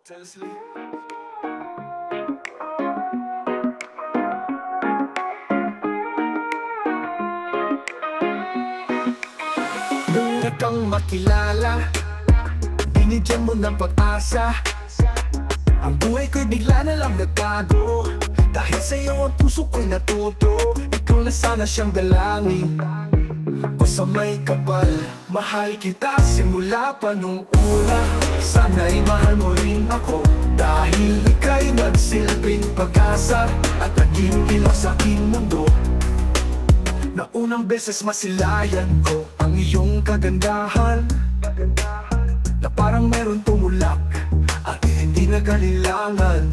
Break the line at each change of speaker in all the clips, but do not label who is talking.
Tesla. Muna kang makilala, binigyan mo ng pag-asa. Ang buhay ko'y bigla na lang nagbago, dahil sa'yo ang puso ko'y natuto. Ikaw na sana siyang dalangin ko sa may kapal. Mahal kita simula pa nung una, sana'y mahal mo rin ako, dahil ika'y nagsilbing pag-asa at naging ilaw sa aking mundo. Na unang beses masilayan ko ang iyong kagandahan, na parang meron tumulak at hindi nagalilangan.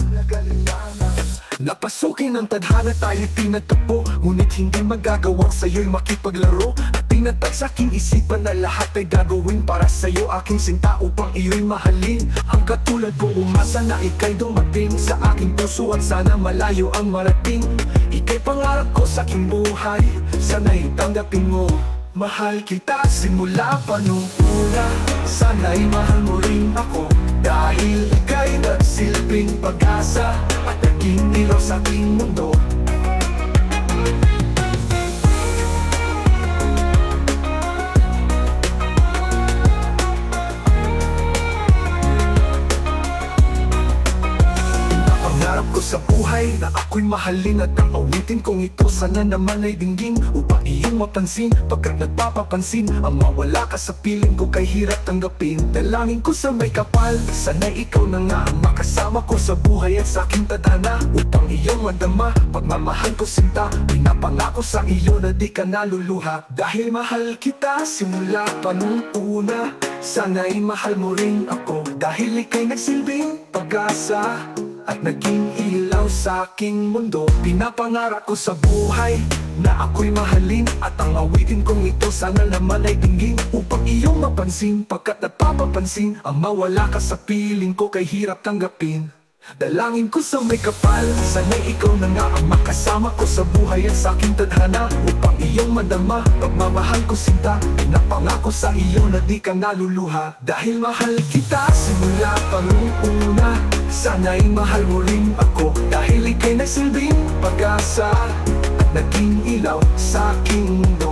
Napasukin ng tadhana tayo'y pinagtapo, ngunit hindi magagawang sa'yo'y makipaglaro. At tinatag sa'king isipan na lahat ay gagawin para sa'yo, aking sinta, upang iyo'y mahalin. Ang katulad ko umasa na ika'y dumating sa aking puso, at sana malayo ang marating. Ika'y pangarap ko sa aking buhay, sana'y tanggapin mo. Mahal kita simula pa nung una, sana'y mahal mo rin ako, dahil ika'y nagsilbing pag-asa at naging ilaw sa aking mundo. Napangarap ko sa buhay na ako'y mahalin, at ang awitin kong ito sana naman ay dinggin, upang iyong mapansin pagkat nagpapapansin. Ang mawala ka sa piling ko kay hirap tanggapin. Dalangin ko sa may kapal, sana'y ikaw na nga ang makasama ko sa buhay at sa aking tadhana, upang iyong madama pagmamahal ko sinta. Pinapangako sa iyo na di ka naluluha, dahil mahal kita simula pa nung una. Sana'y mahal mo rin ako, dahil ika'y nagsilbing pag-asa at naging ilaw sa aking mundo. Pinapangarap ko sa buhay na ako'y mahalin, at ang awitin kong ito sana naman ay dinggin, upang iyong mapansin pagkat napapapansin. Ang mawala ka sa piling ko kay hirap tanggapin. Dalangin ko sa may kapal, sana'y ikaw na nga ang makasama ko sa buhay at sa aking tadhana, upang iyong madama pagmamahal ko sinta. Pinapangako sa iyo na di ka naluluha, dahil mahal kita simula pa nung una. Sana'y mahal mo rin ako, dahil ika'y nagsilbing pag-asa at naging ilaw sa aking mundo.